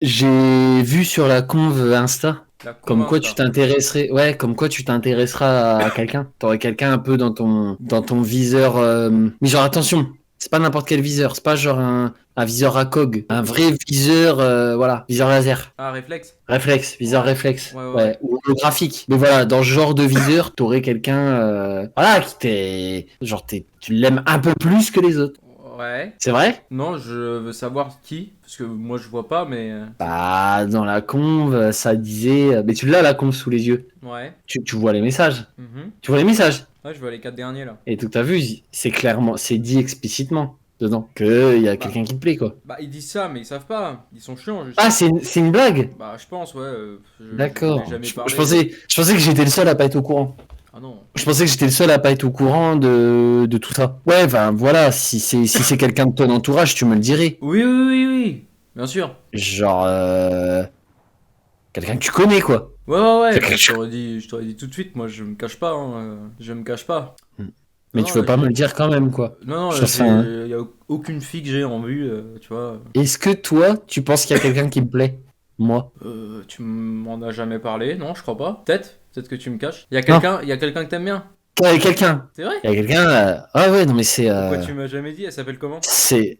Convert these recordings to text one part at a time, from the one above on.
J'ai vu sur la conve Insta, La com comme quoi tu Insta. t'intéresserais, ouais, comme quoi tu t'intéresseras à quelqu'un. T'aurais quelqu'un un peu dans ton viseur. Mais genre attention, c'est pas n'importe quel viseur, c'est pas genre un viseur ACOG, un vrai viseur, voilà, viseur laser. Ah, réflexe? Réflexe, viseur réflexe, Ouais, ouais, ouais. ouais, ou holographique. Mais voilà, dans ce genre de viseur, t'aurais quelqu'un, voilà, qui genre tu l'aimes un peu plus que les autres. Ouais. C'est vrai? Non, je veux savoir qui, parce que moi je vois pas, mais Bah, dans la conve, ça disait, mais tu l'as la conve sous les yeux. ouais. Tu vois les messages. Mhm. Tu vois les messages. Ouais, je vois les 4 derniers là. Et tout t'as vu, c'est clairement, c'est dit explicitement dedans que il y a Bah, quelqu'un qui te plaît, quoi. bah ils disent ça, mais ils savent pas. Ils sont chiants juste. Ah, c'est une blague. Bah, je pense, ouais. Je n'en ai D'accord. jamais Je parlé. pensais que j'étais le seul à pas être au courant. Ah non. Je pensais que j'étais le seul à pas être au courant de tout ça. Ouais, enfin voilà, si c'est quelqu'un de ton entourage, tu me le dirais. Oui, oui, oui, oui. Bien sûr. Genre quelqu'un que tu connais, quoi. Ouais, ouais, ouais. Quelqu'un Bah, que tu- je t'aurais dit tout de suite. Moi, je me cache pas. Hein, je me cache pas. Mais Non, tu non, veux pas me le dire quand même, quoi. non, Je trouve ça, hein. y a aucune fille que j'ai en vue, tu vois. Est-ce que toi, tu penses qu'il y a quelqu'un qui me plaît? Moi. Tu m'en as jamais parlé, non, je crois pas. Peut-être que tu me caches. Non. Il y a quelqu'un que t'aimes bien. Il y a quelqu'un. C'est vrai? Il y a quelqu'un. Ah ouais, non mais c'est. Pourquoi tu m'as jamais dit? Elle s'appelle comment? C'est.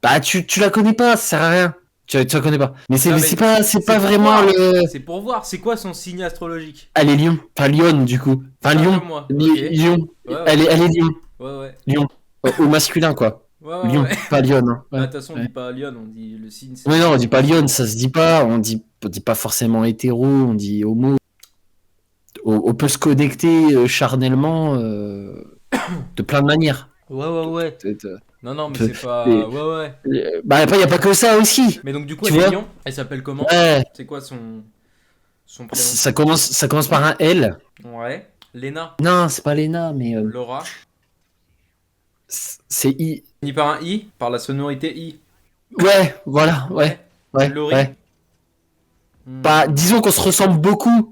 Bah tu la connais pas, ça sert à rien. Tu la connais pas. Mais c'est Non, mais mais c'est pas pour vraiment voir. le. C'est pour voir. C'est quoi son signe astrologique? Elle est Lion. Enfin Lyon du coup. Enfin Ah, Lyon. comme moi. Ok. Ouais, Lion. ouais. Elle est Lion. Ouais, ouais. Lion. Au masculin quoi. Ouais, ouais, Lion. ouais. Pas Lyon. Hein. Bah, Ouais. de toute façon, on dit Ouais. pas Lyon, on dit le signe, c'est Mais non, on dit le pas Lyon, signe. ça se dit pas. On dit pas forcément hétéro, on dit homo. On peut se connecter charnellement de plein de manières. Ouais, ouais, ouais. Peut-être, Non, non, mais peut- c'est pas. et- Ouais, ouais. Bah après, il n'y a pas que ça aussi. Mais donc, du coup, Tu elle est vois? Lyon. Elle s'appelle comment? Ouais. C'est quoi son prénom? Ça commence par un L. Ouais. Léna. Non, c'est pas Lena, mais Laura. c'est I. Ni par un I, par la sonorité I. Ouais, voilà, Ouais. ouais, ouais, Laurie. ouais. Hmm. Bah, disons qu'on se ressemble beaucoup.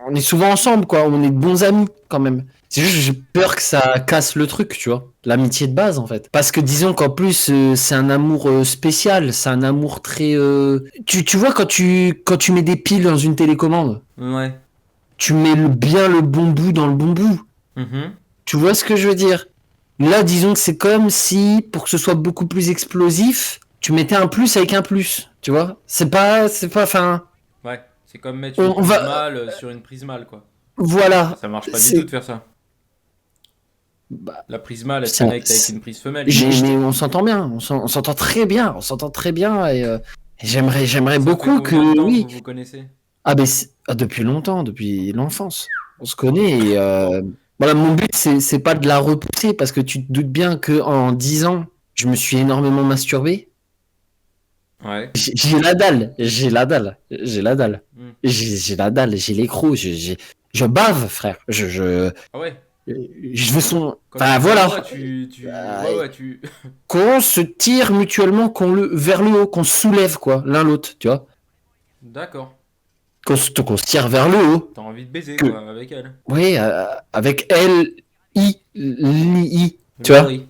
On est souvent ensemble, quoi. On est de bons amis, quand même. C'est juste que j'ai peur que ça casse le truc, tu vois. L'amitié de base, en fait. Parce que disons qu'en plus, c'est un amour spécial. C'est un amour très. Tu vois, quand tu mets des piles dans une télécommande, Ouais. tu mets bien le bon bout dans le bon bout. Mhm. Tu vois ce que je veux dire? Là, disons que c'est comme si, pour que ce soit beaucoup plus explosif, tu mettais un plus avec un plus. Tu vois? Enfin, Ouais. C'est comme mettre une on prise va, mâle sur une prise mâle, quoi. voilà. Ça marche pas du tout de C'est, faire ça. bah, La prise mâle, elle se ça, connecte avec une prise femelle. mais on s'entend bien. On s'entend très bien. On s'entend très bien et j'aimerais Ça fait beaucoup combien de que, temps que oui. vous vous connaissez? Ah, ben, depuis longtemps, depuis l'enfance. On se connaît et, voilà, mon but, c'est pas de la repousser parce que tu te doutes bien que en 10 ans, je me suis énormément masturbé. Ouais. J'ai la dalle, j'ai la dalle, j'ai la dalle. Hmm. J'ai la dalle, j'ai l'écrou, je bave, frère. Ah ouais. Je veux son. Quand tu Enfin, dis voilà. ouais, ouais, Euh, ouais, tu. qu'on se tire mutuellement vers le haut, qu'on se soulève, quoi, l'un l'autre, tu vois. D'accord. Qu'on se tire vers le haut. T'as envie de baiser, Que, quoi, avec elle. oui, avec elle, tu vois. Laurie.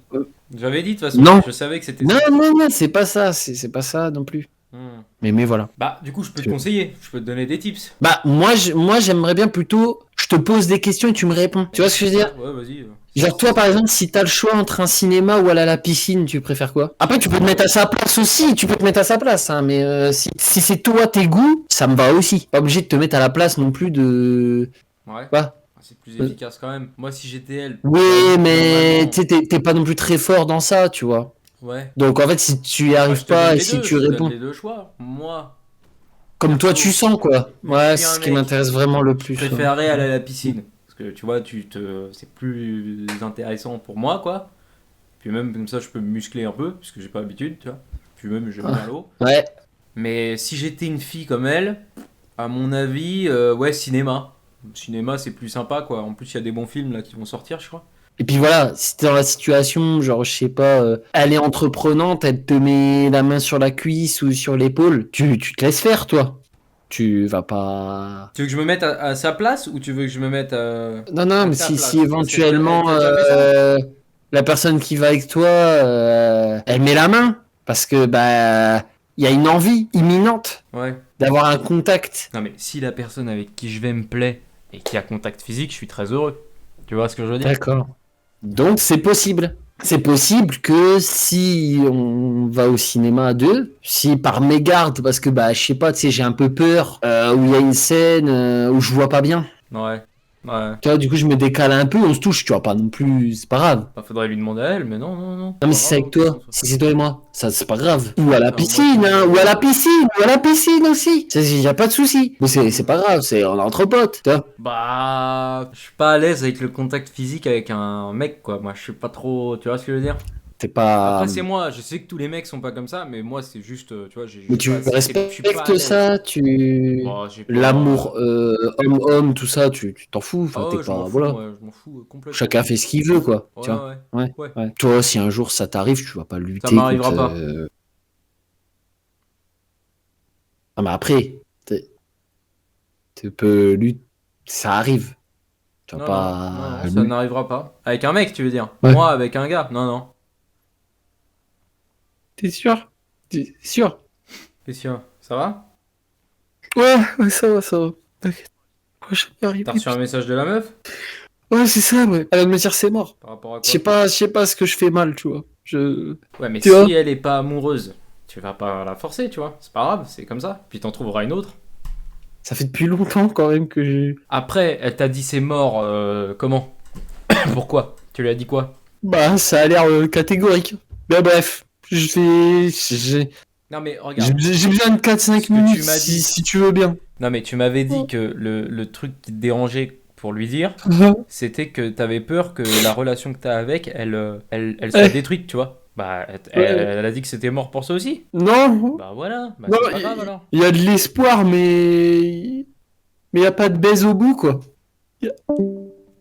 J'avais dit, de toute façon. Non. Je savais que c'était Non, ça. non, non, c'est pas ça, c'est pas ça non plus. Hmm. Mais voilà. Bah, du coup, je peux te conseiller. Je peux te donner des tips. Bah, moi, j'aimerais bien plutôt, je te pose des questions et tu me réponds. Tu vois ce que je veux dire? Ouais, vas-y. Genre, toi, par exemple, si t'as le choix entre un cinéma ou aller à la piscine, tu préfères quoi? Après, tu peux te mettre à sa place aussi, tu peux te mettre à sa place, hein, mais si c'est toi, tes goûts, ça me va aussi. Pas obligé de te mettre à la place non plus de. Ouais. Quoi? Ah, c'est plus efficace quand même. Moi, si j'étais elle, Oui, mais normalement. tu sais, t'es pas non plus très fort dans ça, tu vois. Ouais. Donc, en fait, si tu y Bah, arrives je te donne pas et les si deux. tu Je te donne réponds les deux choix. Moi, comme toi, tu perso, sens, quoi. vu que je Ouais, suis c'est un ce qui mec, m'intéresse vraiment le je plus. Ouais. préférerais aller à la piscine. Parce que tu vois, c'est plus intéressant pour moi, quoi. Puis même comme ça, je peux me muscler un peu, puisque j'ai pas l'habitude, tu vois. Puis même, j'aime bien l'eau. Ouais. Mais si j'étais une fille comme elle, à mon avis, ouais, cinéma. Cinéma, c'est plus sympa, quoi. En plus, il y a des bons films là qui vont sortir, je crois. Et puis voilà, si t'es dans la situation, genre, je sais pas, elle est entreprenante, elle te met la main sur la cuisse ou sur l'épaule, tu te laisses faire, toi. Tu vas pas. Tu veux que je me mette à sa place ou tu veux que je me mette Non, non, à mais ta si place? Parce qu'elleéventuellement t'a déjà fait ça? la personne qui va avec toi, elle met la main, parce que bah Il y a une envie imminente Ouais. d'avoir un contact. Non, mais si la personne avec qui je vais me plaît et qui a contact physique, je suis très heureux. Tu vois ce que je veux dire? D'accord. Donc c'est possible. C'est possible que si on va au cinéma à deux, si par mégarde, parce que bah je sais pas, tu sais, j'ai un peu peur, où il y a une scène où je vois pas bien. Ouais. Ouais. Tu vois, du coup je me décale un peu, on se touche, tu vois, pas non plus, c'est pas grave. Bah, faudrait lui demander à elle, mais non, non, non. Non mais Pas si c'est grave, avec de toute toi, façon, si c'est toi et moi, ça c'est pas grave. Ou à la moi, piscine, hein, ou à la piscine, ou à la piscine aussi. Y a pas de souci. Mais c'est pas grave, on est entre potes, tu vois. Bah, je suis pas à l'aise avec le contact physique avec un mec, quoi. Moi, je suis pas trop. Tu vois ce que je veux dire? C'est pas. Après, c'est moi. Je sais que tous les mecs sont pas comme ça, mais moi, c'est juste. Tu vois, Mais j'ai pas. tu Je suis pas à respectes l'aise. ça, tu. Bon, j'ai pas. L'amour homme-homme, tout ça, tu t'en fous. Enfin, Ah t'es ouais, je m'en pas. fous, Voilà. moi. Je m'en fous complètement. Chacun fait ce qu'il veut, quoi. Ouais, Tu vois. ouais. Ouais. Ouais. Ouais. Toi, si un jour ça t'arrive, tu vas pas Ça lutter contre. m'arrivera pas. Ah, mais après, tu peux lutter. Ça arrive. Tu vas Non, non, non, pas. non, ça n'arrivera pas. Avec un mec, tu veux dire? Ouais. Moi, avec un gars? Non, non. T'es sûr? T'es sûr? Christian, ça va? Ouais, ouais, ça va, ça va. T'inquiète. Ouais, je vais y arriver. T'as reçu un message de la meuf? Ouais, c'est ça, ouais. Elle va me dire c'est mort. Par rapport à Je sais quoi? pas, je sais pas ce que je fais mal, tu vois. Ouais, mais Tu vois? si elle est pas amoureuse, tu vas pas la forcer, tu vois. C'est pas grave, c'est comme ça. Puis t'en trouveras une autre. Ça fait depuis longtemps quand même que j'ai. Après, elle t'a dit c'est mort, comment? Pourquoi? Tu lui as dit quoi? Bah, ça a l'air catégorique. Mais bref, j'ai Non, mais regarde. j'ai besoin de quatre Ce cinq que minutes tu m'as dit. si tu veux bien. Non, mais tu m'avais dit que le truc qui te dérangeait pour lui dire, c'était que t'avais peur que la relation que t'as avec, elle soit Ouais. détruite, tu vois. Bah, Ouais. elle a dit que c'était mort pour ça aussi. Non, Bah voilà, bah non, c'est pas grave alors. il y a de l'espoir, mais il y a pas de baise au bout, quoi.